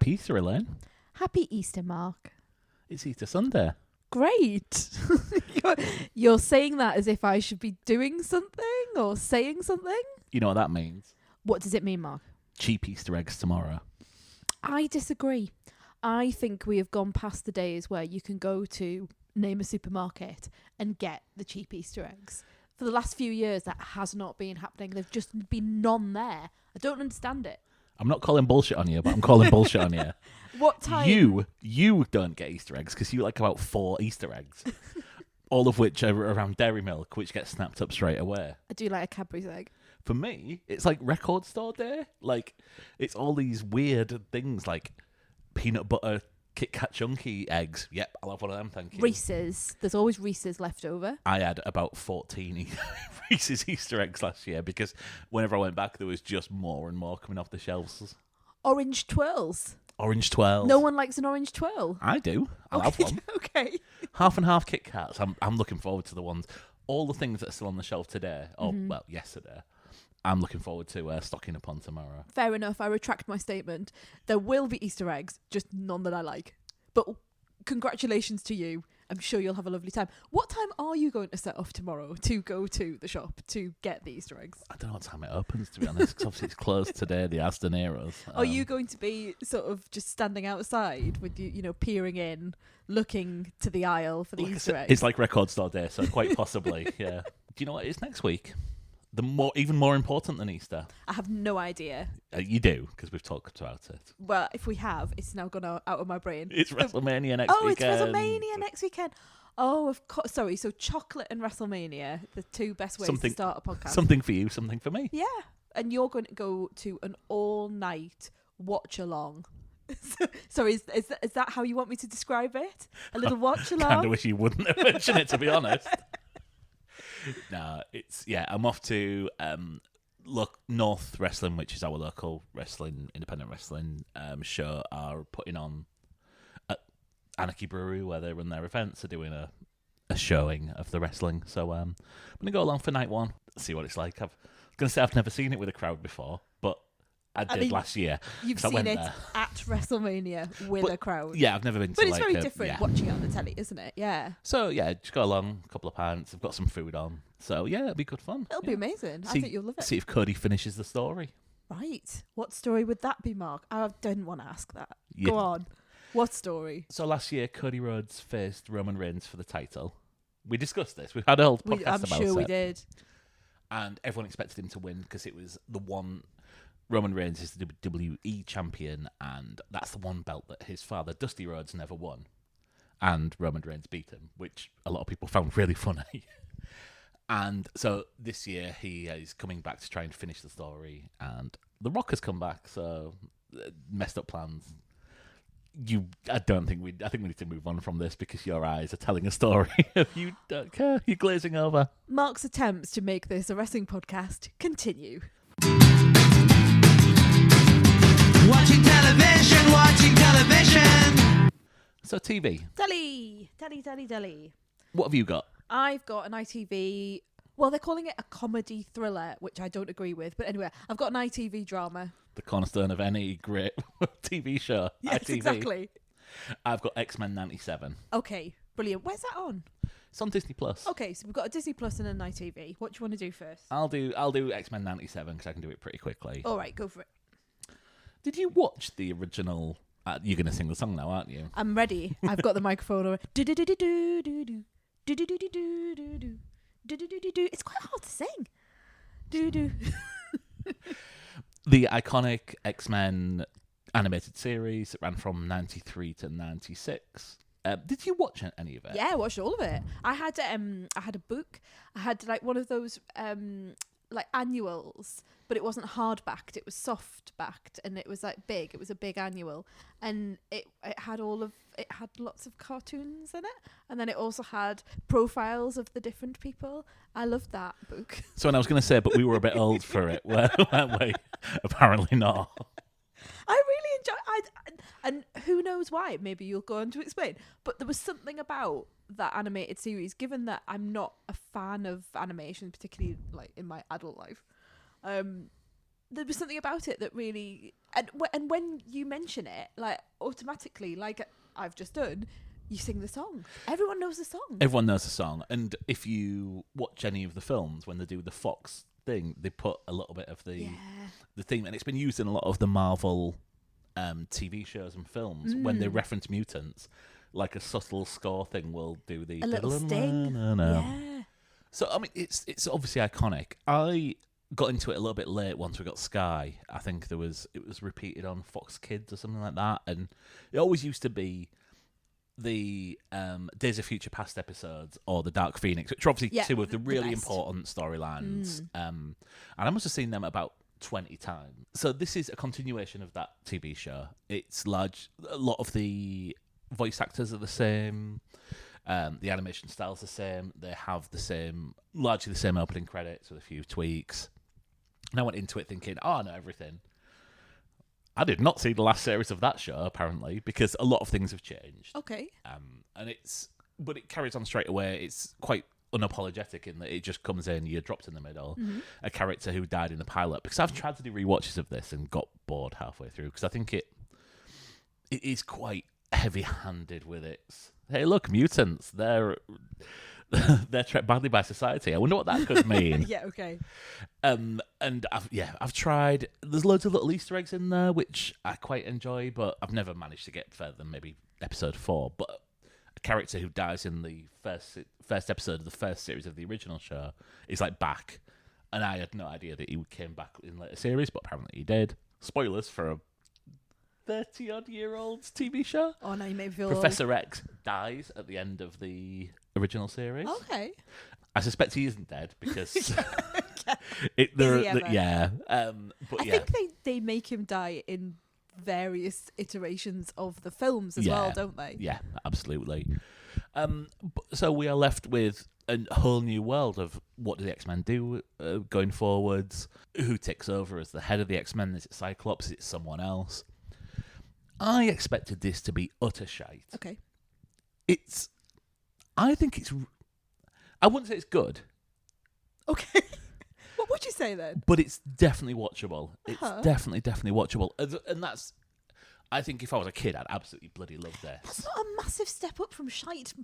Happy Easter, Elaine. Happy Easter, Mark. It's Easter Sunday. Great. You're saying that as if I should be doing something or saying something? You know what that means? What does it mean, Mark? Cheap Easter eggs tomorrow. I disagree. I think we have gone past the days where you can go to name a supermarket and get the cheap Easter eggs. For the last few years, that has not been happening. There've just been none there. I don't understand it. I'm not calling bullshit on you, but I'm calling bullshit on you. What time? You don't get Easter eggs because you like about 4 Easter eggs, all of which are around dairy milk, which gets snapped up straight away. I do like a Cadbury's egg. For me, it's like record store day. Like, it's all these weird things like peanut butter Kit Kat chunky eggs. Yep, I'll have one of them, thank you. Reese's. There's always Reese's left over. I had about 14 Reese's Easter eggs last year because whenever I went back, there was just more and more coming off the shelves. Orange Twirls. Orange Twirls. No one likes an Orange Twirl. I do. I'll have one. Okay. Half and half Kit Kats. I'm looking forward to the ones. All the things that are still on the shelf today, or well, yesterday, I'm looking forward to stocking up on tomorrow. Fair enough. I retract my statement. There will be Easter eggs, just none that I like. But congratulations to you. I'm sure you'll have a lovely time. What time are you going to set off tomorrow to go to the shop to get the Easter eggs? I don't know what time it opens, to be honest, because obviously it's closed today, the Aston Eras. Are you going to be sort of just standing outside with you know, peering in, looking to the aisle for the Easter eggs? It's like record store day, so quite possibly, yeah. Do you know what it is next week? Even more important than Easter. I have no idea. You do, because we've talked about it. Well, if we have, it's now gone out of my brain. It's WrestleMania next weekend. Oh, it's WrestleMania next weekend. Oh, of course. Sorry, so chocolate and WrestleMania, the two best ways to start a podcast. Something for you, something for me. Yeah, and you're going to go to an all-night watch-along. So is that how you want me to describe it? A little watch-along? I kind of wish you wouldn't have mentioned it, to be honest. No, I'm off to North Wrestling, which is our local independent wrestling show, are putting on at Anarchy Brewery, where they run their events, are doing a showing of the wrestling. So I'm going to go along for night one, see what it's like. I was going to say I've never seen it with a crowd before, but I did last year. You've seen it at WrestleMania with a crowd. Yeah, I've never been to But it's very different watching it on the telly, isn't it? Yeah. So, yeah, just go along, a couple of pints. I've got some food on. So, yeah, it'll be good fun. It'll be amazing. I think you'll love it. See if Cody finishes the story. Right. What story would that be, Mark? I didn't want to ask that. Yeah. Go on. What story? So last year, Cody Rhodes faced Roman Reigns for the title. We discussed this. We had a whole podcast about it. I'm sure we did. And everyone expected him to win because it was the one... Roman Reigns is the WWE champion, and that's the one belt that his father, Dusty Rhodes, never won. And Roman Reigns beat him, which a lot of people found really funny. And so this year, he is coming back to try and finish the story, and The Rock has come back, so messed up plans. I think we need to move on from this because your eyes are telling a story. You don't care. You're glazing over. Mark's attempts to make this a wrestling podcast continue. Watching television. So TV. Telly. What have you got? I've got an ITV. Well, they're calling it a comedy thriller, which I don't agree with. But anyway, I've got an ITV drama. The cornerstone of any great TV show. Yes, ITV. exactly. I've got X-Men 97. Okay, brilliant. Where's that on? It's on Disney Plus. Okay, so we've got a Disney Plus and an ITV. What do you want to do first? I'll do X-Men 97 because I can do it pretty quickly. All right, go for it. Did you watch the original? You're going to sing the song now, aren't you? I'm ready. I've got the microphone. It's quite hard to sing. The iconic X-Men animated series that ran from 93 to 96. Did you watch any of it? Yeah, I watched all of it. I had a book. I had like one of those like annuals, but it wasn't hardbacked. It was soft backed, and it was like big. It was a big annual, and it had lots of cartoons in it, and then it also had profiles of the different people. I loved that book. So, and I was going to say, but we were a bit old for it, weren't we? Apparently not. I really enjoyed. And who knows why? Maybe you'll go on to explain. But there was something about that animated series, given that I'm not a fan of animation, particularly like in my adult life. There was something about it that really And when you mention it, like automatically, like I've just done, you sing the song. Everyone knows the song. Everyone knows the song. And if you watch any of the films, when they do the Fox thing, they put a little bit of the theme, and it's been used in a lot of the Marvel TV shows and films when they reference mutants. Like a subtle score thing will do the a little sting. Yeah. So I mean, it's obviously iconic. I got into it a little bit late once we got Sky. I think it was repeated on Fox Kids or something like that, and it always used to be the Days of Future Past episodes or the Dark Phoenix, which are obviously two of the really important storylines. And I must have seen them about 20 times. So this is a continuation of that TV show. It's large. A lot of the voice actors are the same. The animation style's the same. They have largely the same opening credits with a few tweaks. And I went into it thinking, I know everything. I did not see the last series of that show, apparently, because a lot of things have changed. Okay. But it carries on straight away. It's quite unapologetic in that it just comes in, you're dropped in the middle. A character who died in the pilot. Because I've tried to do rewatches of this and got bored halfway through, because I think it is quite heavy-handed with its, hey, look, mutants, they're treated badly by society. I wonder what that could mean. Yeah, okay. And I've tried. There's loads of little Easter eggs in there which I quite enjoy, but I've never managed to get further than maybe episode 4. But a character who dies in the first episode of the first series of the original show is like back, and I had no idea that he came back in later series, but apparently he did. Spoilers for a 30-odd-year-old TV show. Oh, now you made me feel Professor X dies at the end of the original series. Okay. I suspect he isn't dead because But I think they make him die in various iterations of the films as well, don't they? Yeah, absolutely. So we are left with a whole new world of what do the X-Men do going forwards? Who takes over as the head of the X-Men? Is it Cyclops? Is it someone else? I expected this to be utter shite. Okay. I wouldn't say it's good. Okay. What would you say then? But it's definitely watchable. It's Uh-huh. definitely watchable. And that's, I think if I was a kid, I'd absolutely bloody love this. That's not a massive step up from shite.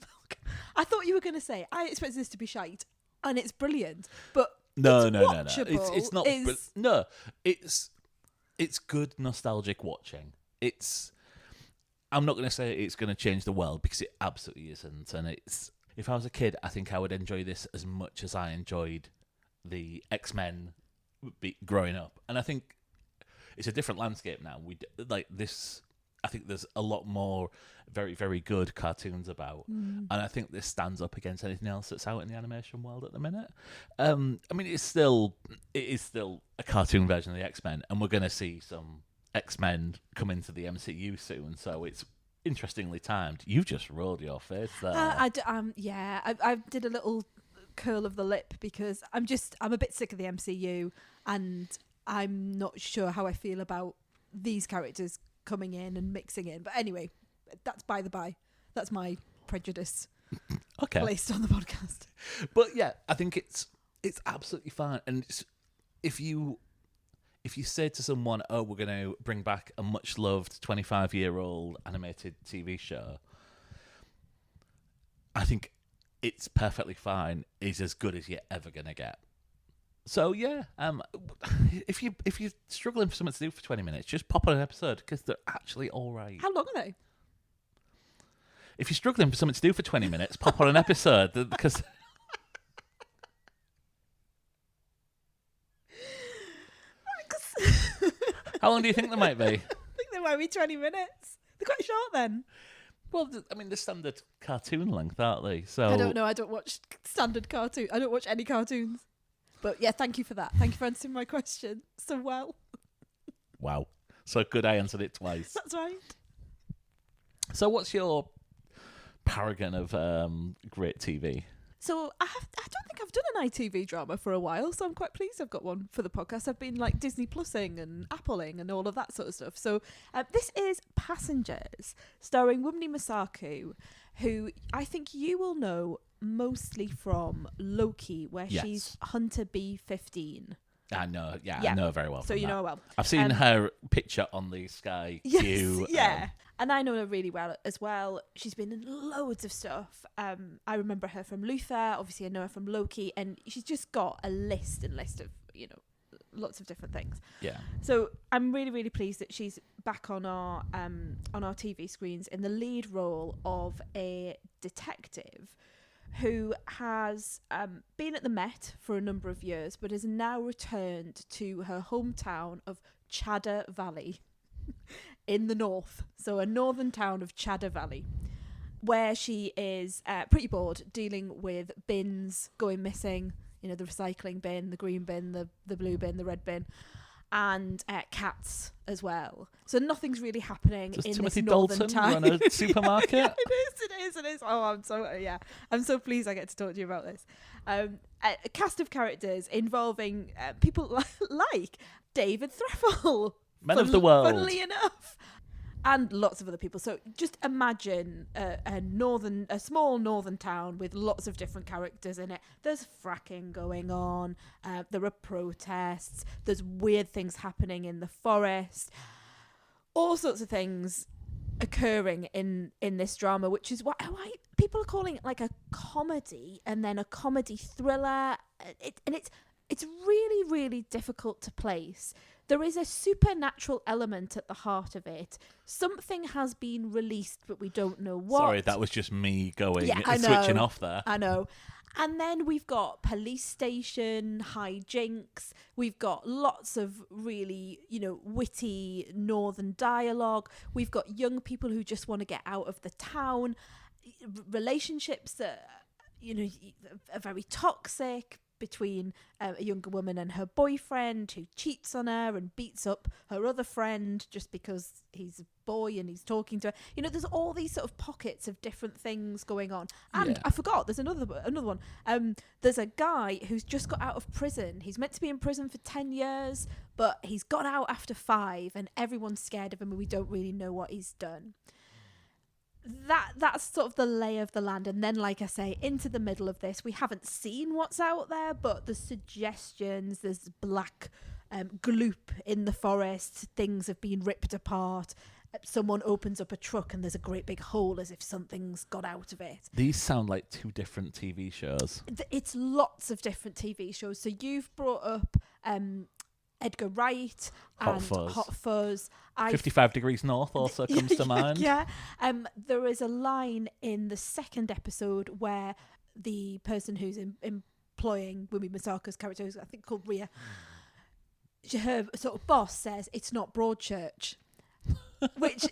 I thought you were going to say, I expected this to be shite, and it's brilliant. But No. watchable. It's not. No, it's good nostalgic watching. I'm not going to say it's going to change the world because it absolutely isn't. And if I was a kid, I think I would enjoy this as much as I enjoyed the X-Men growing up. And I think it's a different landscape now. I think there's a lot more very, very good cartoons about. And I think this stands up against anything else that's out in the animation world at the minute. I mean, it is still a cartoon version of the X-Men, and we're going to see some X-Men come into the MCU soon, so it's interestingly timed. You've just rolled your face there. I did a little curl of the lip because I'm a bit sick of the MCU, and I'm not sure how I feel about these characters coming in and mixing in. But anyway, that's by the by. That's my prejudice placed on the podcast. But yeah, I think it's absolutely fine. And if you say to someone, oh, we're going to bring back a much-loved 25-year-old animated TV show, I think it's perfectly fine. It's as good as you're ever going to get. So, yeah, if you're struggling for something to do for 20 minutes, just pop on an episode, because they're actually all right. How long are they? If you're struggling for something to do for 20 minutes, pop on an episode, because... How long do you think they might be? I think they might be 20 minutes. They're quite short then. Well, I mean, they're standard cartoon length, aren't they? So I don't know. I don't watch standard cartoon. I don't watch any cartoons. But yeah, thank you for that. Thank you for answering my question so well. Wow. So good I answered it twice. That's right. So what's your paragon of great TV? So I don't think I've done an ITV drama for a while, so I'm quite pleased I've got one for the podcast. I've been like Disney Plusing and Appling and all of that sort of stuff. So this is Passengers, starring Wunmi Masaku, who I think you will know mostly from Loki, where she's Hunter B-15. I know, Yeah. I know her very well. So from you that. know her well. I've seen her picture on the Sky Yes, Q. yeah. And I know her really well as well. She's been in loads of stuff. I remember her from Luther. Obviously, I know her from Loki. And she's just got a list of, lots of different things. Yeah. So I'm really, really pleased that she's back on our TV screens in the lead role of a detective who has been at the Met for a number of years, but has now returned to her hometown of Cheddar Valley in the north. So a northern town of Cheddar Valley, where she is pretty bored dealing with bins going missing, the recycling bin, the green bin, the blue bin, the red bin, and cats as well. So nothing's really happening Does in Timothy this northern Dalton town. run a supermarket? Yeah, it is. Oh, I'm so pleased I get to talk to you about this. A cast of characters involving people like David Threffel, Men of the world. Funnily enough. And lots of other people. So just imagine a small northern town with lots of different characters in it. There's fracking going on. There are protests. There's weird things happening in the forest. All sorts of things occurring in this drama, which is why people are calling it like a comedy and then a comedy thriller. It's really, really difficult to place. There is a supernatural element at the heart of it. Something has been released, but we don't know what. Sorry, that was just me going I switching know. off there. I know. And then we've got police station hijinks. We've got lots of really, witty northern dialogue. We've got young people who just want to get out of the town. Relationships that, are very toxic, between a younger woman and her boyfriend who cheats on her and beats up her other friend just because he's a boy and he's talking to her. There's all these sort of pockets of different things going on. And I forgot, there's another one. There's a guy who's just got out of prison. He's meant to be in prison for 10 years, but he's got out after 5 and everyone's scared of him and we don't really know what he's done. That's sort of the lay of the land. And then, like I say, into the middle of this, we haven't seen what's out there, but there's suggestions. There's black gloop in the forest. Things have been ripped apart. Someone opens up a truck and there's a great big hole as if something's got out of it. These sound like 2 different TV shows. It's lots of different TV shows. So you've brought up Edgar Wright and Hot Fuzz. 55 Degrees North also comes to mind. Yeah. There is a line in the second episode where the person who's employing Wumi Masaka's character, who's I think called Rhea, her sort of boss says it's not Broadchurch, which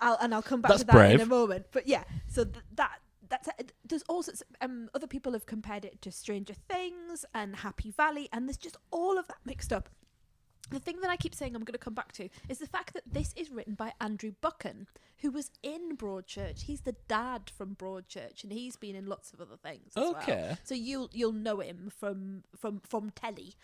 I'll come back That's to that brave. in a moment. But yeah, so there's all sorts of, other people have compared it to Stranger Things and Happy Valley, and there's just all of that mixed up. The thing that I keep saying I'm going to come back to is the fact that this is written by Andrew Buchan, who was in Broadchurch. He's the dad from Broadchurch, and he's been in lots of other things as well. So you'll know him from telly.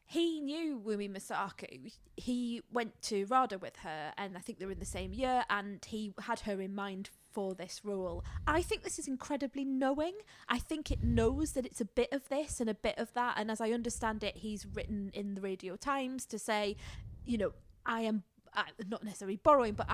He knew Wumi Masako. He went to RADA with her, and I think they were in the same year, and he had her in mind for this role. I think this is incredibly knowing. I think it knows that it's a bit of this and a bit of that, and as I understand it, he's written in the Radio Times to say, I am not necessarily borrowing, but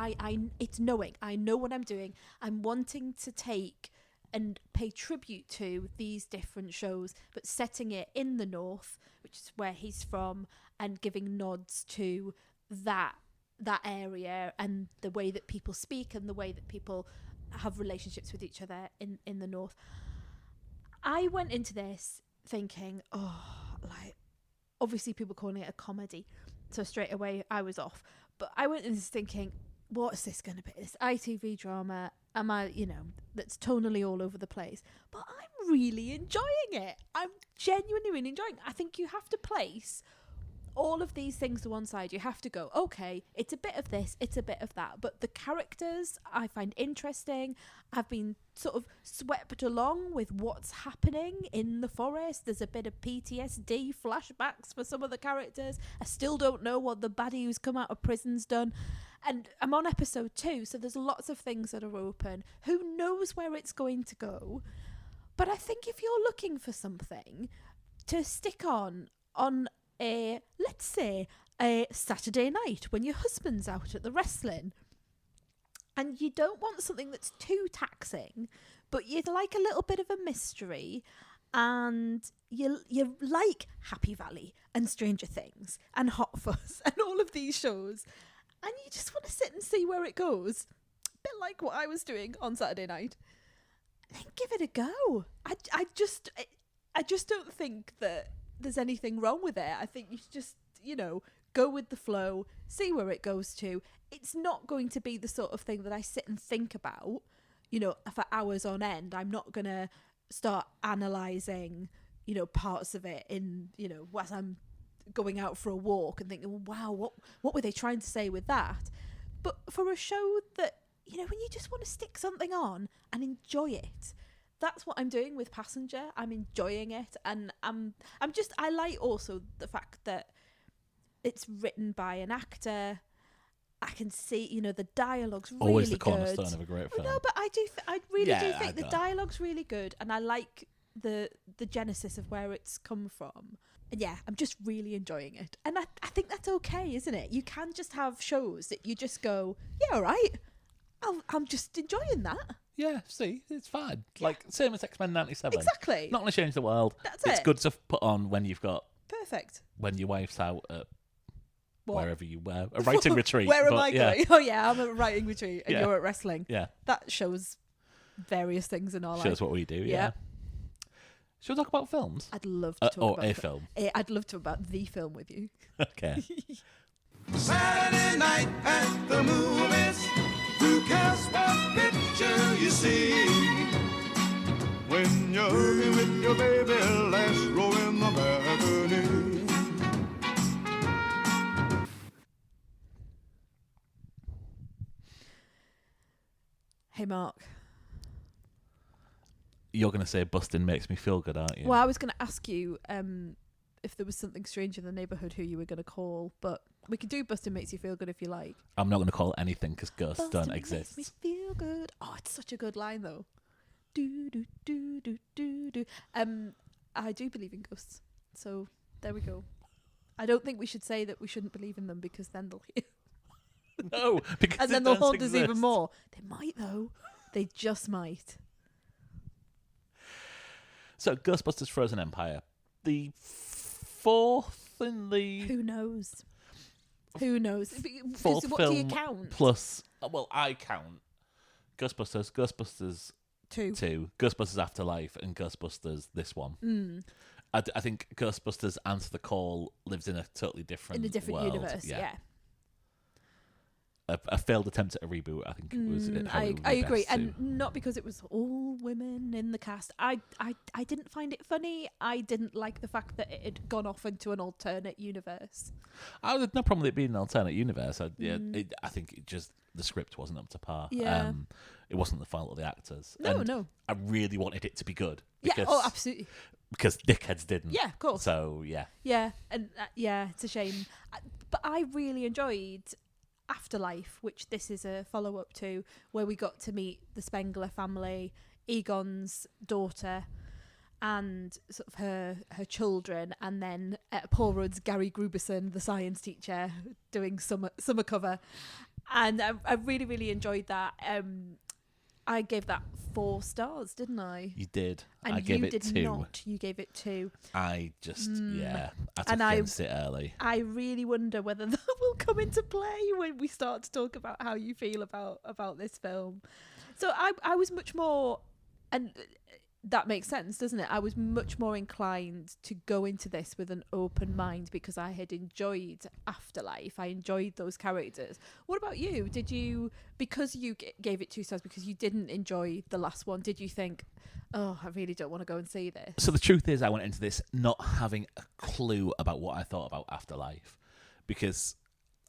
it's knowing. I know what I'm doing. I'm wanting to take and pay tribute to these different shows, but setting it in the north, which is where he's from, and giving nods to that area and the way that people speak and the way that people have relationships with each other in the north. I went into this thinking, obviously people calling it a comedy, so straight away I was off. But I went into this thinking, what's this going to be? This ITV drama, that's tonally all over the place. But I'm really enjoying it. I'm genuinely really enjoying it. I think you have to place all of these things to one side. You have to go, okay, it's a bit of this, it's a bit of that. But the characters I find interesting. I've been sort of swept along with what's happening in the forest. There's a bit of PTSD flashbacks for some of the characters. I still don't know what the baddie who's come out of prison's done. And I'm on episode 2, so there's lots of things that are open. Who knows where it's going to go? But I think if you're looking for something to stick on on let's say, a Saturday night when your husband's out at the wrestling and you don't want something that's too taxing, but you'd like a little bit of a mystery, and you like Happy Valley and Stranger Things and Hot Fuzz and all of these shows, and you just want to sit and see where it goes, a bit like what I was doing on Saturday night, then give it a go. I just don't think that there's anything wrong with it. I think you should just, go with the flow, see where it goes to. It's not going to be the sort of thing that I sit and think about, for hours on end. I'm not going to start analysing, parts of it in, as I'm going out for a walk and thinking, wow, what were they trying to say with that? But for a show that, when you just want to stick something on and enjoy it, that's what I'm doing with Passenger. I'm enjoying it, and I like also the fact that it's written by an actor. I can see, the dialogue's really good. Always the cornerstone of a great film. No, but I really do think the dialogue's really good, and I like the genesis of where it's come from. And yeah, I'm just really enjoying it. And I think that's okay, isn't it? You can just have shows that you just go, yeah, all right, I'm just enjoying that. Yeah, see, it's fine. Like, same as X-Men 97. Exactly. Not going to change the world. That's It's it. good to put on when you've got... Perfect. When your wife's out at What? wherever you were. A writing retreat. Where am but I yeah. going? Oh yeah, I'm at a writing retreat and Yeah. you're at wrestling. Yeah. That shows various things in our life. Shows what we do, yeah. Shall we talk about films? I'd love to talk about a film. I'd love to talk about the film with you. Okay. Saturday night at the movies. Who cares what picture you see? When you're looking with your baby, last row in the balcony. Hey Mark. You're going to say busting makes me feel good, aren't you? Well, I was going to ask you if there was something strange in the neighbourhood who you were going to call, but we could do Bustin' Makes You Feel Good if you like. I'm not going to call it anything because ghosts Bustin' don't exist. Makes me feel good. Oh, it's such a good line though. Do do do do do do. I do believe in ghosts, so there we go. I don't think we should say that we shouldn't believe in them because then they'll hear. No, because And then they'll haunt us even more. They might though. They just might. So, Ghostbusters Frozen Empire. The fourth in the... Who knows? Who knows? Fourth What film do you count? plus... Well, I count Ghostbusters, Ghostbusters 2, Ghostbusters Afterlife, and Ghostbusters this one. I think Ghostbusters Answer the Call lives in a totally different in a different world. universe. Yeah. A failed attempt at a reboot, I think it was. I agree, and not because it was all women in the cast. I didn't find it funny. I didn't like the fact that it had gone off into an alternate universe. I had no problem with it being an alternate universe. I think it just the script wasn't up to par. Yeah. It wasn't the fault of the actors. No. I really wanted it to be good. Yeah. Because, Oh, absolutely. Because dickheads didn't. Yeah, of course. So yeah. Yeah, and it's a shame, but I really enjoyed Afterlife, which this is a follow-up to, where we got to meet the Spengler family, Egon's daughter, and sort of her children, and then Paul Rudd's Gary Gruberson, the science teacher, doing summer cover, and I really, really enjoyed that. I gave that 4 stars, didn't I? You did. And I gave it 2. Not. You gave it 2. I just I took And against it early. I really wonder whether that will come into play when we start to talk about how you feel about this film. So I was much more, and that makes sense, doesn't it? I was much more inclined to go into this with an open mind because I had enjoyed Afterlife. I enjoyed those characters. What about you? Did you, because you gave it 2 stars because you didn't enjoy the last one, did you think, oh, I really don't want to go and see this? So the truth is I went into this not having a clue about what I thought about Afterlife, because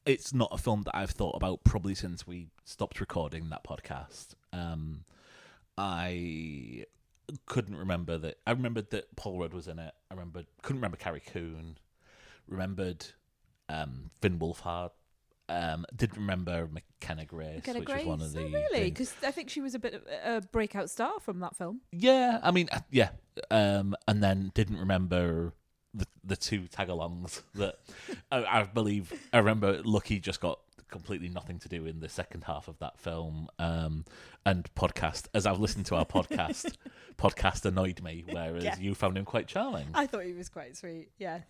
it's not a film that I've thought about probably since we stopped recording that podcast. I couldn't remember that. I remembered that Paul Rudd was in it. Couldn't remember Carrie Coon. Remembered Finn Wolfhard. Didn't remember McKenna Grace, which was one of the. Oh, really? Because I think she was a bit of a breakout star from that film. Yeah, I mean, yeah. And then didn't remember the two tag-alongs that I remember Lucky just got completely nothing to do in the second half of that film, and podcast, as I've listened to our podcast annoyed me, whereas you found him quite charming. I thought he was quite sweet, yeah.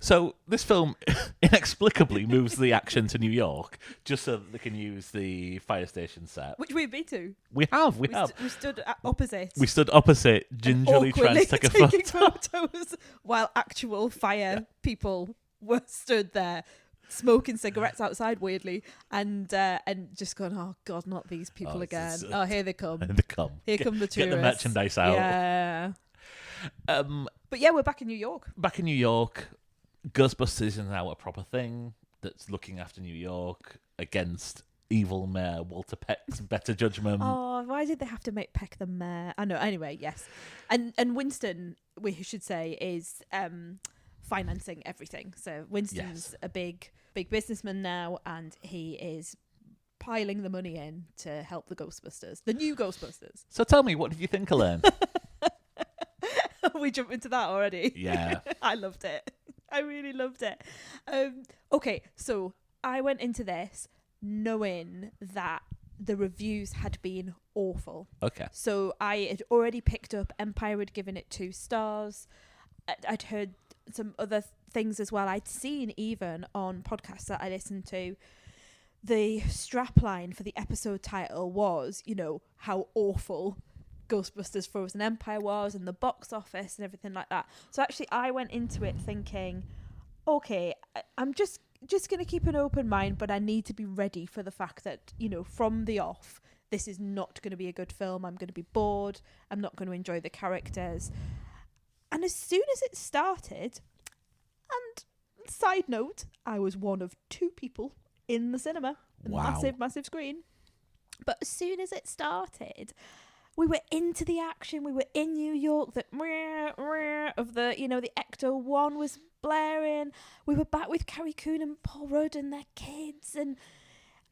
So this film inexplicably moves the action to New York just so that they can use the fire station set. Which we've been to. We have. We stood opposite. We stood opposite, gingerly trying to take a photo. Taking photos while actual fire people were stood there smoking cigarettes outside, weirdly, and just going, oh God, not these people again. Here they come. Here come the tourists. Get the merchandise out. Yeah. But yeah, we're back in New York. Back in New York. Ghostbusters is now a proper thing that's looking after New York against evil Mayor Walter Peck's better judgment. Oh, why did they have to make Peck the mayor? I know. Anyway, yes. And Winston, we should say, is financing everything. So Winston's a big businessman now, and he is piling the money in to help the Ghostbusters, the new Ghostbusters. So tell me, what did you think, Elaine? We jump into that already. Yeah. I loved it. I really loved it. Okay, so I went into this knowing that the reviews had been awful. Okay. So I had already picked up Empire had given it 2 stars. I'd heard some other things as well. I'd seen even on podcasts that I listened to, the strapline for the episode title was, how awful Ghostbusters Frozen Empire was, and the box office and everything like that. So actually I went into it thinking, okay, I'm just going to keep an open mind, but I need to be ready for the fact that, from the off, this is not going to be a good film. I'm going to be bored. I'm not going to enjoy the characters. And as soon as it started, and side note, I was one of 2 people in the cinema. Wow. Massive screen. But as soon as it started, we were into the action. We were in New York. The of the, the Ecto 1 was blaring. We were back with Carrie Coon and Paul Rudd and their kids. And,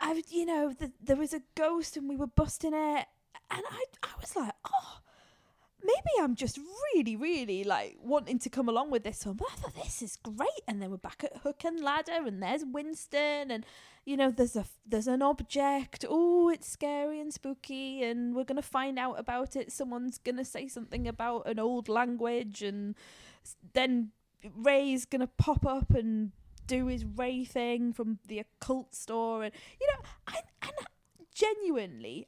there was a ghost and we were busting it. And I was like, oh, maybe I'm just really, really wanting to come along with this one. But I thought, this is great. And then we're back at Hook and Ladder, and there's Winston, and there's an object. Oh, it's scary and spooky, and we're gonna find out about it. Someone's gonna say something about an old language, and then Ray's gonna pop up and do his Ray thing from the occult store, and I genuinely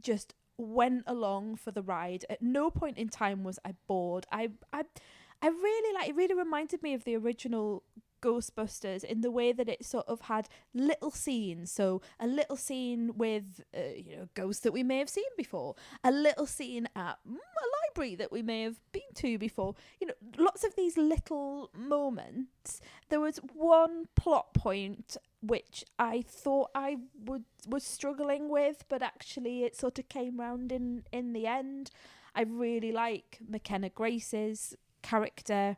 just went along for the ride. At no point in time was I bored. I really it really reminded me of the original Ghostbusters in the way that it sort of had little scenes. So a little scene with ghosts that we may have seen before, a little scene at a library that we may have been to before, lots of these little moments. There was one plot point which I thought I was struggling with, but actually it sort of came round in the end. I really like McKenna Grace's character.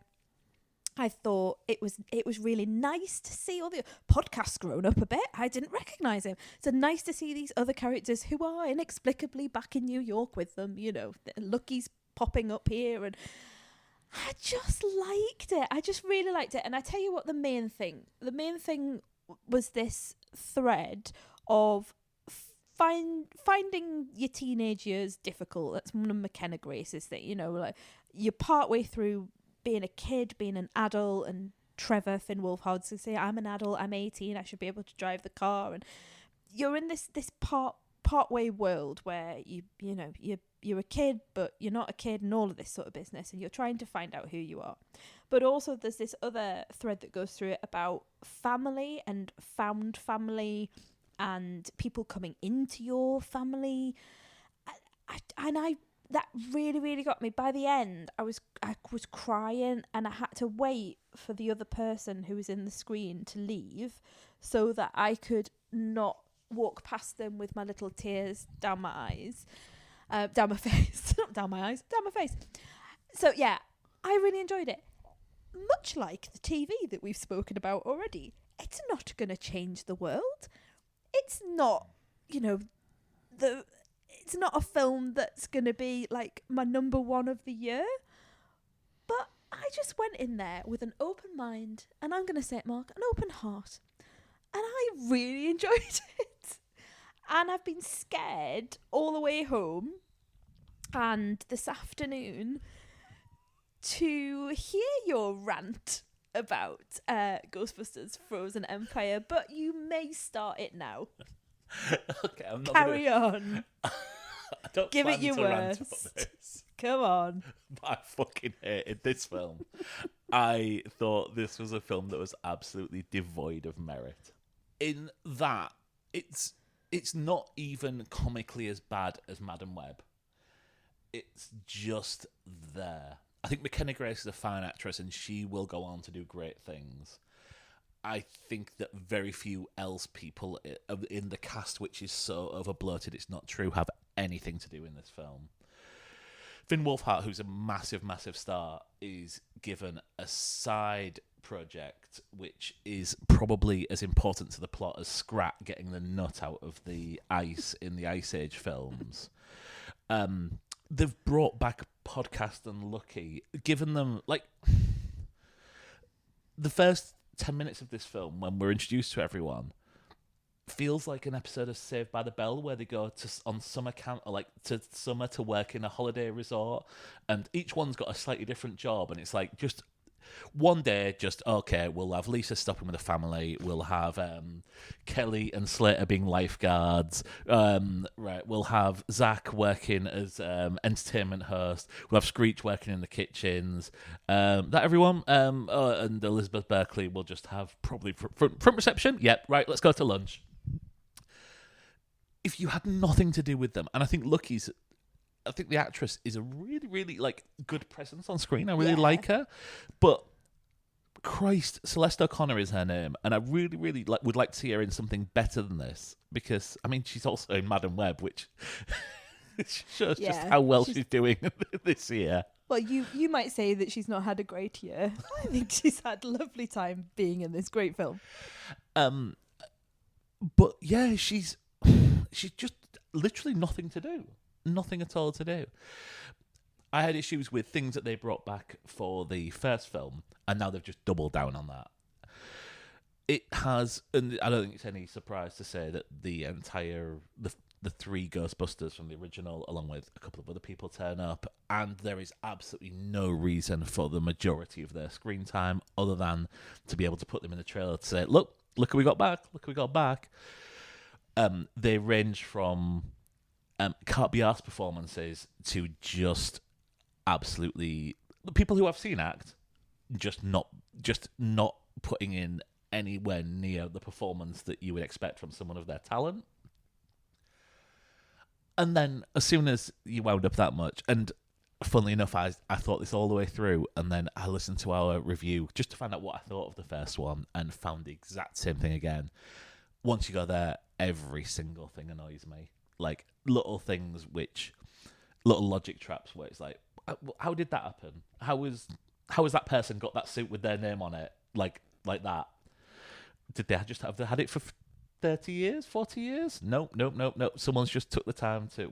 I thought it was really nice to see all the podcasts grown up a bit. I didn't recognise him. So nice to see these other characters who are inexplicably back in New York with them. Lucky's popping up here, and I just liked it. I just really liked it. And I tell you what, the main thing was this thread of finding your teenage years difficult. That's one of McKenna Grace's thing. You're partway through being a kid, being an adult, and Trevor Finn Wolfhard's to say, I'm an adult, I'm 18, I should be able to drive the car. And you're in this partway world where you're a kid, but you're not a kid, and all of this sort of business, and you're trying to find out who you are. But also there's this other thread that goes through it about family and found family and people coming into your family. That really, really got me. By the end, I was crying, and I had to wait for the other person who was in the screen to leave so that I could not walk past them with my little tears down my eyes, down my face, not down my eyes, down my face. So yeah, I really enjoyed it. Much like the TV that we've spoken about already, it's not going to change the world. It's not, it's not a film that's going to be like my number one of the year, but I just went in there with an open mind, and I'm going to say it, Mark, an open heart. And I really enjoyed it. And I've been scared all the way home and this afternoon to hear your rant about Ghostbusters Frozen Empire, but you may start it now. Okay, I'm not Carry on. I don't Give it plan your to rant about worst. this, Come on. but I fucking hated this film. I thought this was a film that was absolutely devoid of merit. In that, it's not even comically as bad as Madam Web. It's just there. I think McKenna Grace is a fine actress and she will go on to do great things. I think that very few else people in the cast, which is so overbloated it's not true, have anything to do in this film. Finn Wolfhard, who's a massive, massive star, is given a side project which is probably as important to the plot as Scrat getting the nut out of the ice in the Ice Age films. They've brought back Podcast and Lucky, given them, like, the first 10 minutes of this film, when we're introduced to everyone, feels like an episode of Saved by the Bell where they go on summer camp, or like to summer to work in a holiday resort, and each one's got a slightly different job, and it's like just one day, just okay, we'll have Lisa stopping with the family, we'll have Kelly and Slater being lifeguards, right, we'll have Zach working as entertainment host, we'll have Screech working in the kitchens, that everyone, and Elizabeth Berkley will just have probably front reception. Yep, right, let's go to lunch. If you had nothing to do with them, and I think I think the actress is a really, really like good presence on screen. I really like her, but Christ, Celeste O'Connor is her name, and I really, really would like to see her in something better than this, because I mean she's also in Madam Web, which shows just how well she's doing this year. Well, you might say that she's not had a great year. I think she's had a lovely time being in this great film. But yeah, she's just literally nothing to do. Nothing at all to do. I had issues with things that they brought back for the first film, and now they've just doubled down on that. It has, and I don't think it's any surprise to say that the three Ghostbusters from the original, along with a couple of other people, turn up, and there is absolutely no reason for the majority of their screen time other than to be able to put them in the trailer to say, look who we got back, look who we got back. They range from can't be arsed performances to just absolutely the people who I've seen act just not putting in anywhere near the performance that you would expect from someone of their talent. And then as soon as you wound up that much, and funnily enough, I thought this all the way through, and then I listened to our review just to find out what I thought of the first one, and found the exact same thing again. Once you go there, every single thing annoys me. Like little things, little logic traps where it's like, how did that happen? How has that person got that suit with their name on it? Like that? Did they just have they had it for 30 years, 40 years? Nope. Someone's just took the time to,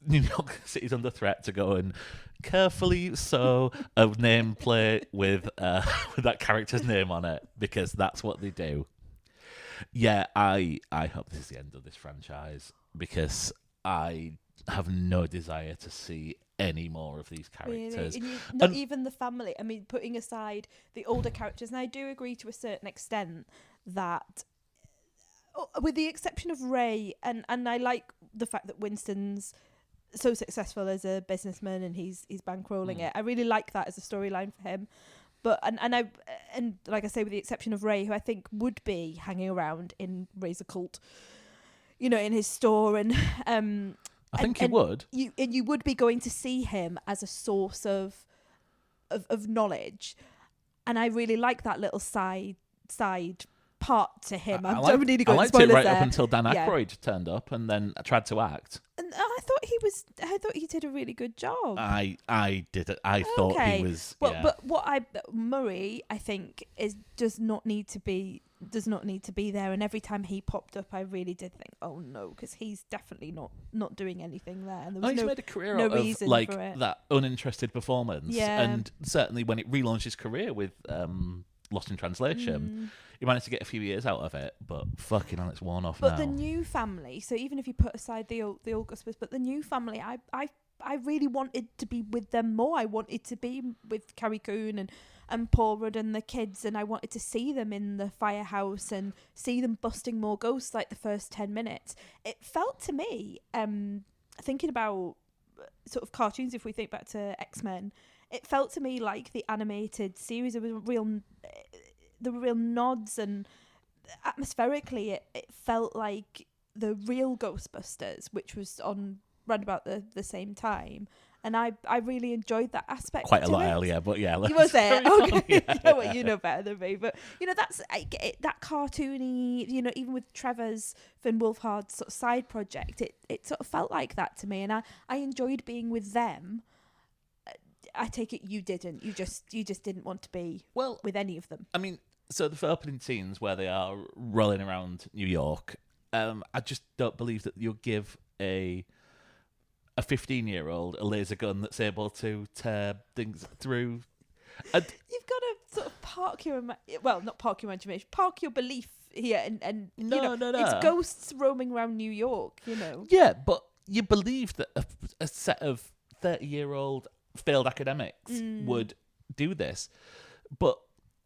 New York City's under threat, to go and carefully sew a nameplate with that character's name on it, because that's what they do. Yeah, I hope this is the end of this franchise, because I have no desire to see any more of these characters. Really? Not even the family. I mean, putting aside the older characters, and I do agree to a certain extent that, with the exception of Ray, and I like the fact that Winston's so successful as a businessman and he's bankrolling it. I really like that as a storyline for him. But and like I say, with the exception of Ray, who I think would be hanging around in Ray's occult, in his store, and I think he would. You would be going to see him as a source of knowledge, and I really like that little side part to him. I liked- don't need to go I into liked it spoilers right there. up until Dan Yeah. Aykroyd turned up and then tried to act. And I thought he did a really good job. I did it. I thought he was. Well, yeah. but Murray, I think, does not need to be there. And every time he popped up, I really did think, oh no, because he's definitely not doing anything there. And there was he's made a career no out of reason like for it. that uninterested performance. Yeah. And certainly when it relaunched his career with Lost in Translation, he managed to get a few years out of it. But fucking hell, it's worn off But now. the new family, so even if you put aside the old Ghostbusters, but the new family, I really wanted to be with them more. I wanted to be with Carrie Coon and Paul Rudd and the kids, and I wanted to see them in the firehouse and see them busting more ghosts like the first 10 minutes. It felt to me, thinking about sort of cartoons, if we think back to X-Men, it felt to me like the animated series. There were real nods, and atmospherically it felt like the real Ghostbusters, which was on round about the same time. And I really enjoyed that aspect. Quite a to lot it. earlier, but yeah. You was there. carry on. Okay. Yeah. Yeah, well, you know better than me. But, that's that cartoony, even with Trevor's Finn Wolfhard's sort of side project, it sort of felt like that to me. And I enjoyed being with them. I take it you didn't. You just didn't want to be with any of them. I mean, so the opening scenes where they are rolling around New York, I just don't believe that you'll give a 15-year-old a laser gun that's able to tear things through. You've got to sort of park your imagination, park your belief here, and No. it's ghosts roaming around New York. Yeah, but you believe that a set of 30-year-old failed academics would do this, but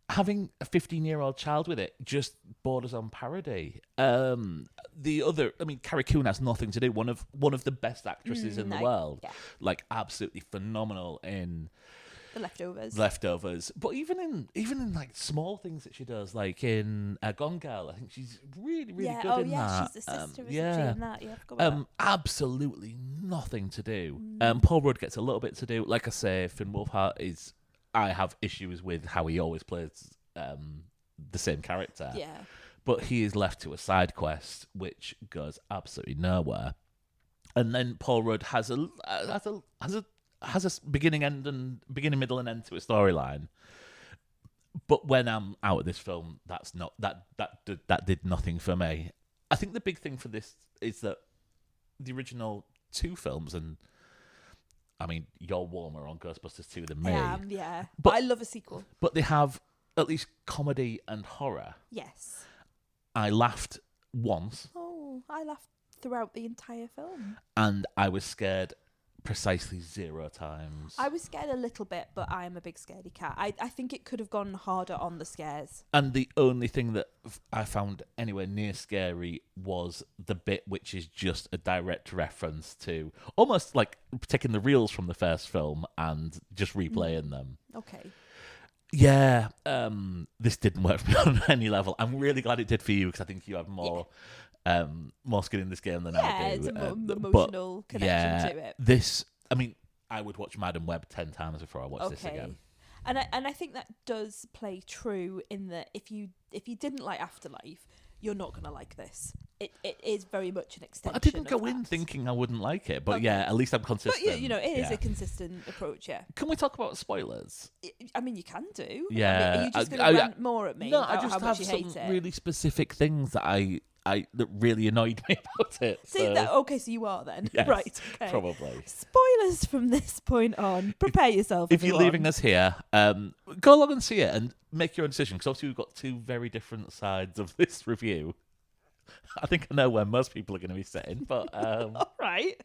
having a 15-year-old child with it just borders on parody. Carrie Coon has nothing to do. One of the best actresses in the world, like absolutely phenomenal in The Leftovers. But even in like small things that she does, like in Gone Girl, I think she's really good in that. She's the sister, isn't she? In that, I forgot about that. Absolutely nothing to do. Paul Rudd gets a little bit to do. Like I say, Finn Wolfhard is. I have issues with how he always plays the same character. Yeah. But he is left to a side quest which goes absolutely nowhere. And then Paul Rudd has a beginning, middle, and end to a storyline. But when I'm out of this film, that did nothing for me. I think the big thing for this is that the original two films, and I mean, you're warmer on Ghostbusters 2 than me. I am, yeah. But- But I love a sequel. But they have at least comedy and horror. Yes. I laughed once, Oh, I laughed throughout the entire film. and I was scared precisely 0 times. I was scared a little bit, but I am a big scaredy cat. I think it could have gone harder on the scares. And the only thing that I found anywhere near scary was the bit which is just a direct reference to almost like taking the reels from the first film and just replaying them. Okay. Yeah, this didn't work for me on any level. I'm really glad it did for you because I think you have more skin in this game than I Yeah, do. it's a more But, emotional connection to it. This, I mean, I would watch Madam Web 10 times before I watch this again. And I think that does play true in that if you didn't like Afterlife, you're not going to like this. It is very much an extension. I didn't go of in that. thinking I wouldn't like it, but Okay. yeah, at least I'm But consistent. it is a consistent approach. Yeah. Can we talk about spoilers? I mean, you can do. Yeah. I mean, are you just going to rant more at me No, about I just how much have you some hate it? really specific things that that really annoyed me about it. See so- that? Okay, so you are then. Yes, Right. Okay. probably. Spoilers from this point on. Prepare yourself. If you're everyone. leaving us here, go along and see it and make your own decision. Because obviously we've got two very different sides of this review. I think I know where most people are going to be sitting, but All right.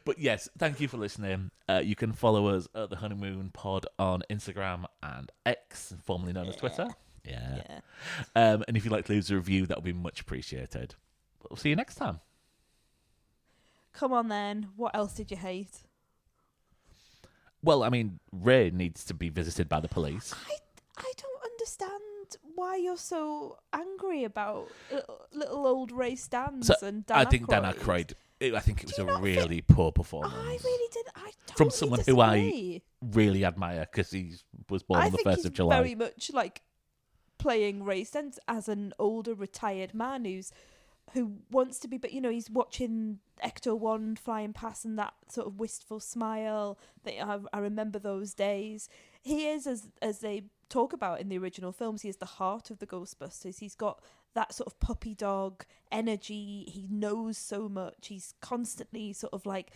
but yes, thank you for listening. You can follow us at the Honeymoon Pod on Instagram and X, formerly known as Twitter. Yeah. And if you'd like to leave us a review, that would be much appreciated. We'll see you next time. Come on then. What else did you hate? Well, I mean, Ray needs to be visited by the police. I don't understand why you're so angry about little old Ray Stans So, and Dan I think Dan Aykroyd. Aykroyd, I think it was Do a you not really poor performance. I really did. I totally From someone who I disagree. really admire because he was born I on the think 1st he's of July. very much like playing Ray Stentz as an older retired man who wants to be, but he's watching Ecto-1 flying past and that sort of wistful smile that I remember those days. He is, as they talk about in the original films, he is the heart of the Ghostbusters. He's got that sort of puppy dog energy. He knows so much. He's constantly sort of like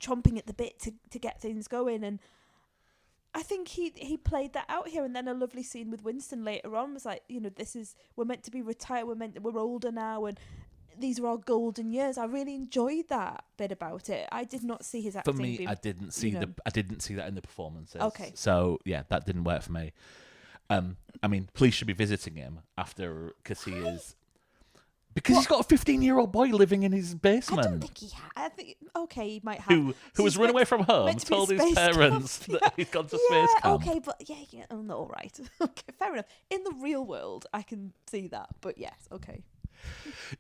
chomping at the bit to get things going, and I think he played that out here. And then a lovely scene with Winston later on was like, we're meant to be retired, we're older now, and these are our golden years. I really enjoyed that bit about it. I did not see his acting. For me, I didn't see that in the performances. Okay. So yeah, that didn't work for me. I mean, police should be visiting him after, because he is. Because he's got a 15-year-old boy living in his basement. I don't think he I think, okay, he might have. Who has run away from home, told his parents that he's gone to space camp. Okay, but yeah, all right. Okay, fair enough. In the real world, I can see that, but yes, okay.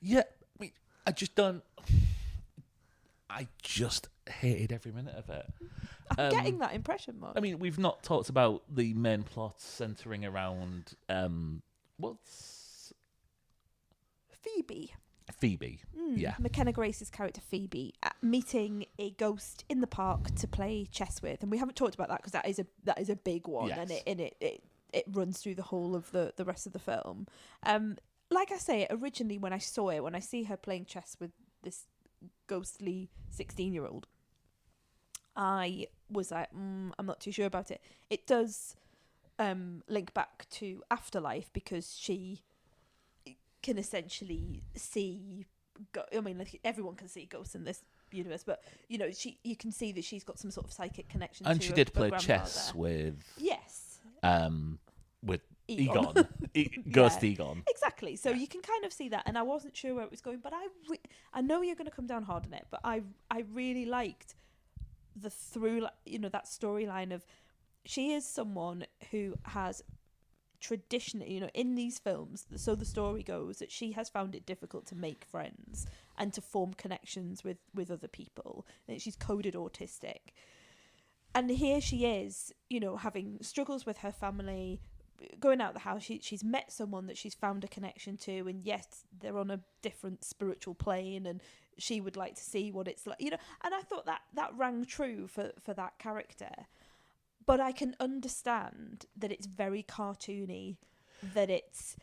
Yeah, I mean, I just hated every minute of it. I'm getting that impression, Mark. I mean, we've not talked about the main plot centering around, what's... Phoebe, yeah. McKenna Grace's character Phoebe meeting a ghost in the park to play chess with, and we haven't talked about that because that is a big one, yes. And it runs through the whole of the rest of the film. Like I say, originally when I see her playing chess with this ghostly 16-year-old, I was like, I'm not too sure about it. It does link back to Afterlife because she can essentially see. I mean, like, everyone can see ghosts in this universe, but you can see that she's got some sort of psychic connection. And to she did her play grandfather. chess with with Egon. Ghost Egon. Exactly. So you can kind of see that, and I wasn't sure where it was going, but I know you're going to come down hard on it, but I really liked the through, that storyline of she is someone who has traditionally, in these films, so the story goes that she has found it difficult to make friends and to form connections with other people, and she's coded autistic. And here she is, having struggles with her family, going out the house. She's met someone that she's found a connection to, and yes, they're on a different spiritual plane, and she would like to see what it's like, and I thought that rang true for that character. But I can understand that it's very cartoony, that it's,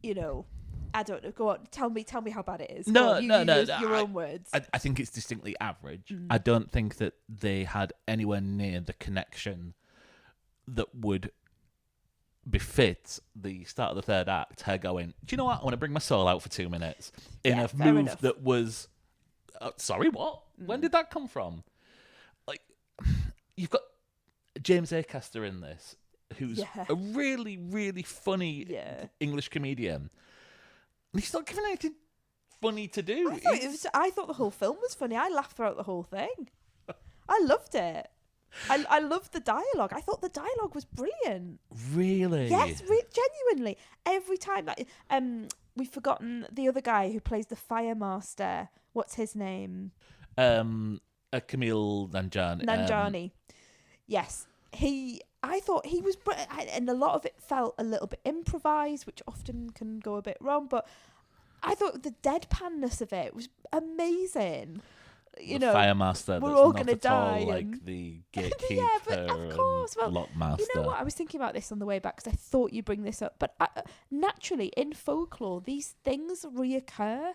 I don't know. Go on, tell me how bad it is. No, use your own words. I think it's distinctly average. I don't think that they had anywhere near the connection that would befit the start of the third act. Her going, do you know what? I want to bring my soul out for 2 minutes in a move enough. that was, sorry, what? When did that come from? Like, you've got James Acaster in this, who's a really, really funny English comedian. And he's not given anything funny to do. I thought the whole film was funny. I laughed throughout the whole thing. I loved it. I loved the dialogue. I thought the dialogue was brilliant. Really? Yes, genuinely. Every time that we've forgotten the other guy who plays the fire master. What's his name? Camille Nanjiani. Yes, I thought he was brilliant, and a lot of it felt a little bit improvised, which often can go a bit wrong, but I thought the deadpanness of it was amazing. The fire master, we're that's all not going to at die. all like the gatekeeper. Yeah, but of course. Well, lock master. You know what? I was thinking about this on the way back because I thought you'd bring this up. But naturally, in folklore, these things reoccur.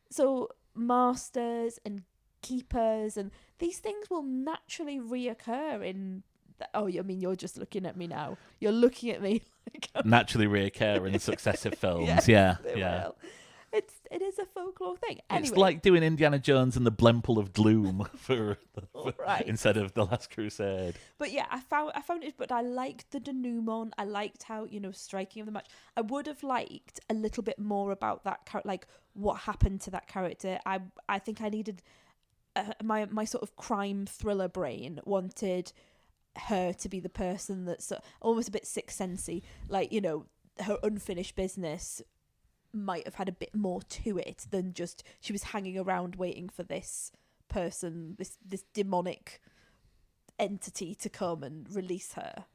So masters and keepers and these things will naturally reoccur in... I mean, you're just looking at me now. You're looking at me like... Naturally reoccur in successive films. Yeah. Will. It is a folklore thing. Anyway. It's like doing Indiana Jones and the Blemple of Gloom for instead of The Last Crusade. But yeah, I found it. But I liked the denouement. I liked how striking of the match. I would have liked a little bit more about that character, like what happened to that character. I think I needed my sort of crime thriller brain wanted her to be the person that's almost a bit Sixth Sensey, like her unfinished business might have had a bit more to it than just she was hanging around waiting for this person, this demonic entity to come and release her.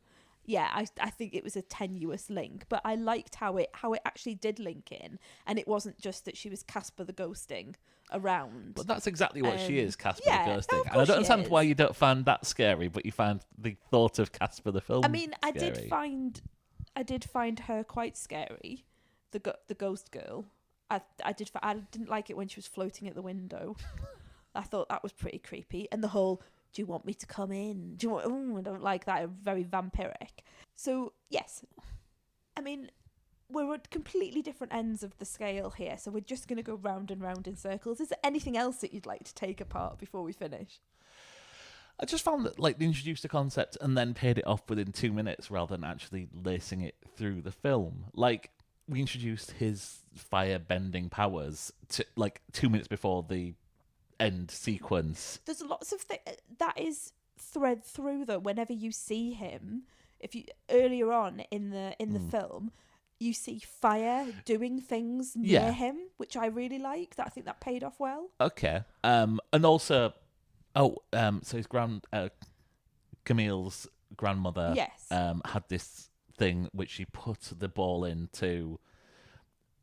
yeah, I think it was a tenuous link, but I liked how it actually did link in, and it wasn't just that she was Casper the ghosting around. But that's exactly what she is, Casper yeah, the no, ghosting. of And I course don't she understand is. why you don't find that scary, but you find the thought of Casper the film. I mean, I scary. did find her quite scary, the ghost girl. I didn't like it when she was floating at the window. I thought that was pretty creepy, and the whole, do you want me to come in? Do you want? Oh, I don't like that. Very vampiric. So yes, I mean, we're at completely different ends of the scale here, so we're just going to go round and round in circles. Is there anything else that you'd like to take apart before we finish? I just found that they introduced a concept and then paid it off within 2 minutes rather than actually lacing it through the film. We introduced his fire-bending powers to 2 minutes before the end sequence. There's lots of that is thread through though. Whenever you see him, if you earlier on in the film, you see fire doing things near him, which I really liked. I think that paid off well. Okay. And also, so his Camille's grandmother, had this thing which she put the ball in to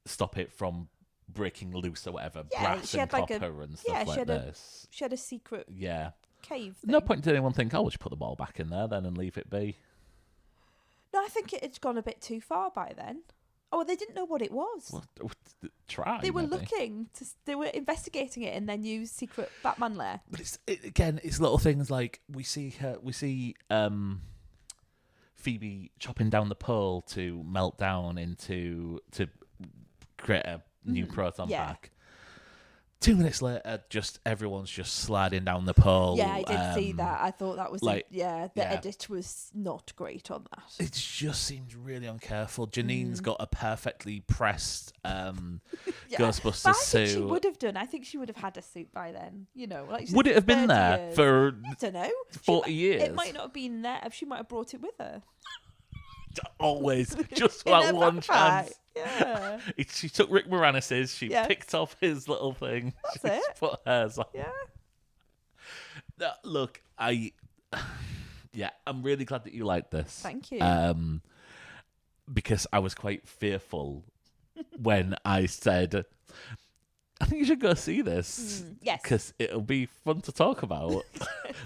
stop it from breaking loose or whatever, brass she and had copper and stuff like this. She had a secret cave thing. No point did anyone think, we'll just put the ball back in there then and leave it be. No, I think it had gone a bit too far by then. Oh, they didn't know what it was. Well, try. They were maybe. they were investigating it in their new secret Batman lair. But it's little things like we see Phoebe chopping down the pearl to melt down to create a new proton pack. 2 minutes later, everyone's just sliding down the pole. Yeah, I did see that. I thought that was the edit was not great on that. It just seems really uncareful. Janine's got a perfectly pressed Ghostbusters but I suit. think she would have done. I think she would have had a suit by then. Would it have been there years. for I don't know. 40 years? It might not have been there. She might have brought it with her. Always, just for In that her one backpack. chance. Yeah. She took Rick Moranis's. She Yeah. picked off his little thing. That's She it. put hers on. Yeah. Look, I'm really glad that you liked this. Thank you. Because I was quite fearful when I said, I think you should go see this. Yes. Because it'll be fun to talk about.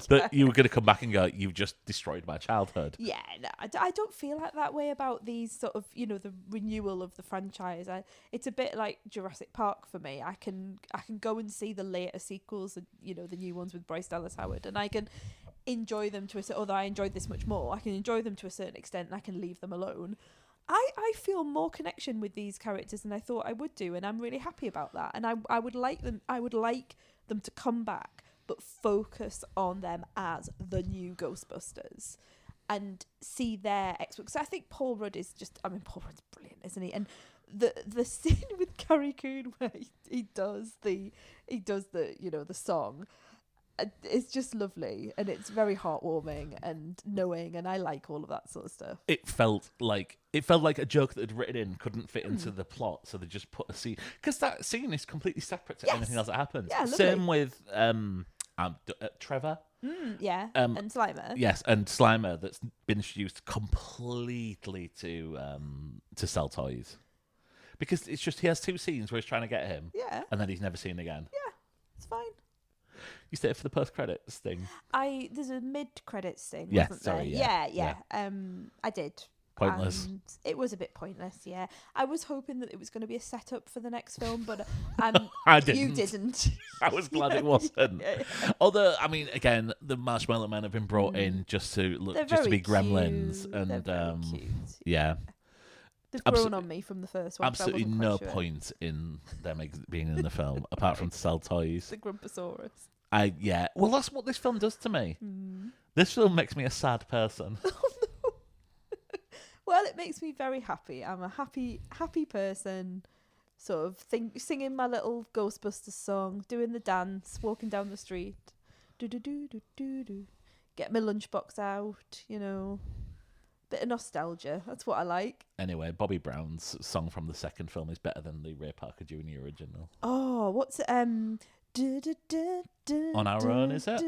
That you were going to come back and go, you've just destroyed my childhood. Yeah, no, I don't feel like that way about these sort of, the renewal of the franchise. It's a bit like Jurassic Park for me. I can go and see the later sequels, and the new ones with Bryce Dallas Howard, and I can enjoy them although I enjoyed this much more. I can enjoy them to a certain extent, and I can leave them alone. I feel more connection with these characters than I thought I would do, and I'm really happy about that. And I would like them to come back, but focus on them as the new Ghostbusters and see their exploits. So I think Paul Rudd's brilliant, isn't he? And the scene with Carrie Coon where he does the the song, it's just lovely, and it's very heartwarming and knowing, and I like all of that sort of stuff. It felt like a joke that had written in couldn't fit into the plot, so they just put a scene, because that scene is completely separate to anything else that happens. Yeah, lovely. Same with Trevor. And Slimer. Yes, and Slimer that's been introduced completely to sell toys, because it's just he has two scenes where he's trying to get him, and then he's never seen again. Yeah, it's fine. You stay for the post-credits thing. There's a mid-credits thing, Yes, wasn't sorry, there? yeah. I did. Pointless. And it was a bit pointless, yeah. I was hoping that it was going to be a setup for the next film, but I didn't. You didn't. I was glad it wasn't. Yeah. Although, I mean, again, the Marshmallow Men have been brought in just to be gremlins, cute. and They're very cute. yeah. They've grown on me from the first one. Absolutely so I wasn't no quite sure. point in them being in the film apart from to sell toys. The Grumposaurus. Well, that's what this film does to me. This film makes me a sad person. Well, it makes me very happy. I'm a happy person, sort of singing my little Ghostbusters song, doing the dance, walking down the street, do. Get my lunchbox out, bit of nostalgia. That's what I like. Anyway, Bobby Brown's song from the second film is better than the Ray Parker Jr. original. Oh, what's it? On Our Own, is it?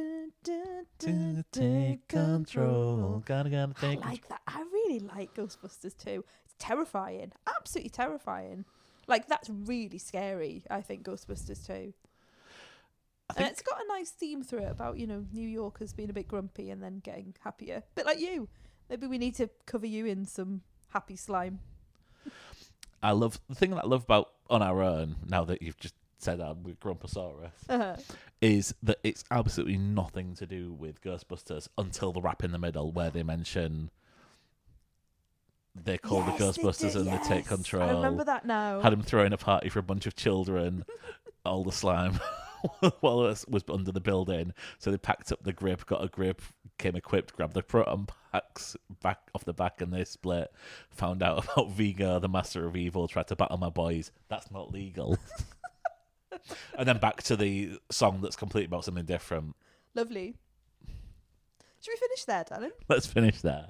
To take control. Gotta I take like that. I really like Ghostbusters 2. It's terrifying. Absolutely terrifying. Like, that's really scary, I think, Ghostbusters 2. And it's got a nice theme through it about, New Yorkers being a bit grumpy and then getting happier. Bit like you. Maybe we need to cover you in some happy slime. the thing that I love about On Our Own, now that you've just said that with Grumposaurus, is that it's absolutely nothing to do with Ghostbusters until the rap in the middle where they mention they call the Ghostbusters and they take control. I remember that now. Had him throwing a party for a bunch of children, all the slime while it was under the building. So they packed up the grip, got a grip, came equipped, grabbed the proton packs back off the back, and they split. Found out about Vigo, the master of evil, tried to battle my boys. That's not legal. And then back to the song that's completely about something different. Lovely. Should we finish there, darling? Let's finish there.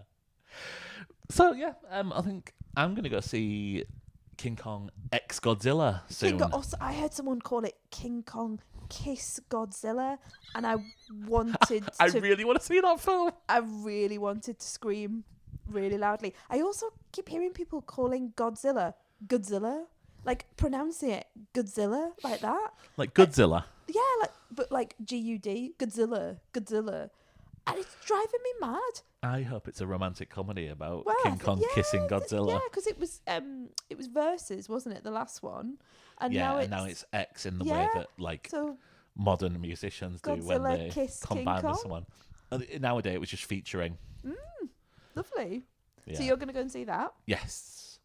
So yeah, I think I'm gonna go see King Kong X Godzilla soon. Also, I heard someone call it King Kong Kiss Godzilla, and I wanted to. I really want to see that film. I really wanted to scream really loudly. I also keep hearing people calling Godzilla Godzilla, like pronouncing it Godzilla like that. Like Godzilla. But like G-U-D, Godzilla. And it's driving me mad. I hope it's a romantic comedy about Well, King Kong kissing Godzilla. Yeah, because it was Versus, wasn't it, the last one? And yeah, now and it's X in the way that so modern musicians do when Godzilla they kiss combine King Kong? with someone. And nowadays it was just featuring. lovely. Yeah. So you're going to go and see that. Yes.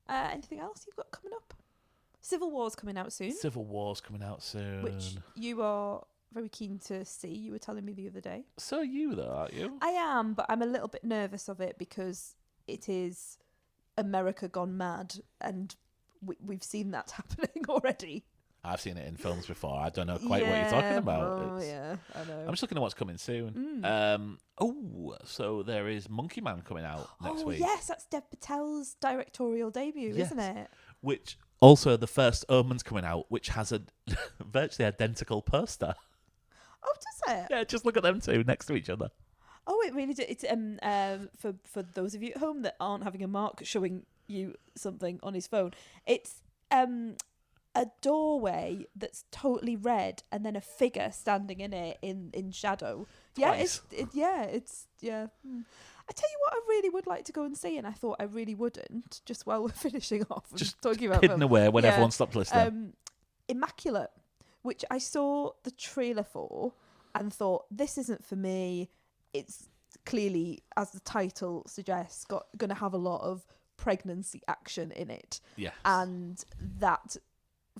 Anything else you've got coming up? Civil War's coming out soon. Civil War's coming out soon. Which you are very keen to see. You were telling me the other day. So are you though, aren't you? I am, but I'm a little bit nervous of it because it is America gone mad, and we've seen that happening already. I've seen it in films before. I don't know quite what you're talking about. Oh, yeah, I know. I'm just looking at what's coming soon. So there is Monkey Man coming out next week. Oh, yes, that's Dev Patel's directorial debut, Yes. isn't it? Which also the first Omen's coming out, which has a virtually identical poster. Oh, does it? Yeah, just look at them two next to each other. Oh, it really did. It's for those of you at home that aren't having a Mark showing you something on his phone. It's a doorway that's totally red, and then a figure standing in it in shadow. Twice. It's I tell you what, I really would like to go and see, and I thought I really wouldn't. Just while we're finishing off, and Just talking about hidden film. away when Yeah. everyone stopped listening. Immaculate, which I saw the trailer for and thought, this isn't for me. It's clearly, as the title suggests, going to have a lot of pregnancy action in it. Yes. And that,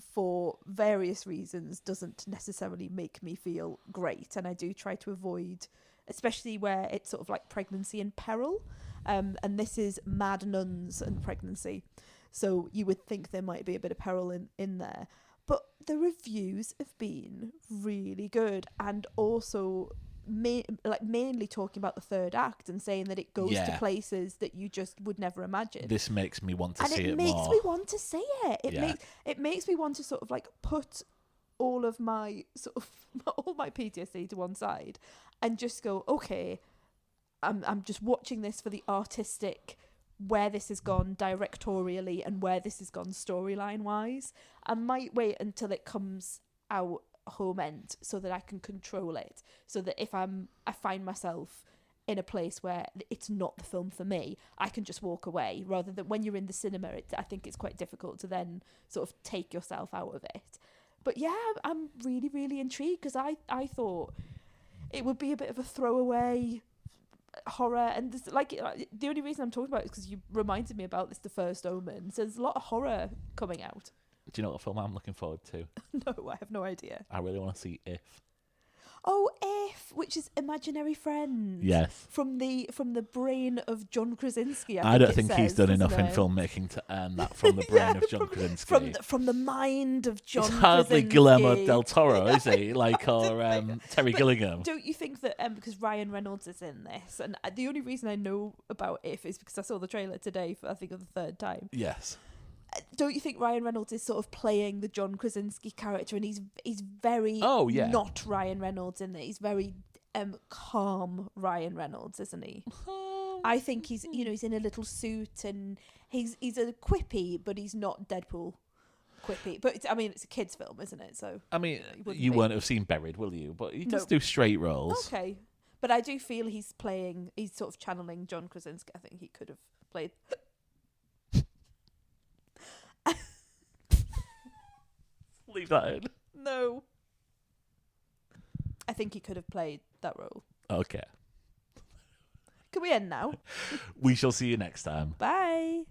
for various reasons, doesn't necessarily make me feel great. And I do try to avoid, especially where it's sort of like pregnancy in peril. And this is mad nuns and pregnancy. So you would think there might be a bit of peril in there. But the reviews have been really good, and also mainly talking about the third act and saying that it goes to places that you just would never imagine. This makes me want to see it more. And it makes me want to see it. It makes me want to sort of like put all of my all my PTSD to one side and just go, okay, I'm just watching this for the artistic, where this has gone directorially and where this has gone storyline wise. I might wait until it comes out home end so that I can control it, so that if I find myself in a place where it's not the film for me, I can just walk away, rather than when you're in the cinema, I think it's quite difficult to then sort of take yourself out of it. But yeah, I'm really, really intrigued, because I thought it would be a bit of a throwaway horror, and this, the only reason I'm talking about it is because you reminded me about this, The First Omen. So there's a lot of horror coming out. Do you know what film I'm looking forward to? No, I have no idea. I really want to see If. Oh, If, which is Imaginary Friends. Yes. From the brain of John Krasinski. I don't think he's done enough in filmmaking to earn that from the brain of John Krasinski. From the mind of John It's hardly Krasinski. Guillermo del Toro, is he? Or Terry Gilliam. Don't you think that because Ryan Reynolds is in this, and the only reason I know about If is because I saw the trailer today for, I think, the third time. Yes. Don't you think Ryan Reynolds is sort of playing the John Krasinski character, and he's very Oh, yeah. not Ryan Reynolds in there. He's very calm Ryan Reynolds, isn't he? I think he's he's in a little suit and he's a quippy, but he's not Deadpool quippy. But it's a kids' film, isn't it? So you won't have seen Buried, will you? But he does do straight roles. Okay, but I do feel he's sort of channeling John Krasinski. I think he could have played. Leave that in. No. I think he could have played that role. Okay. Can we end now? We shall see you next time. Bye.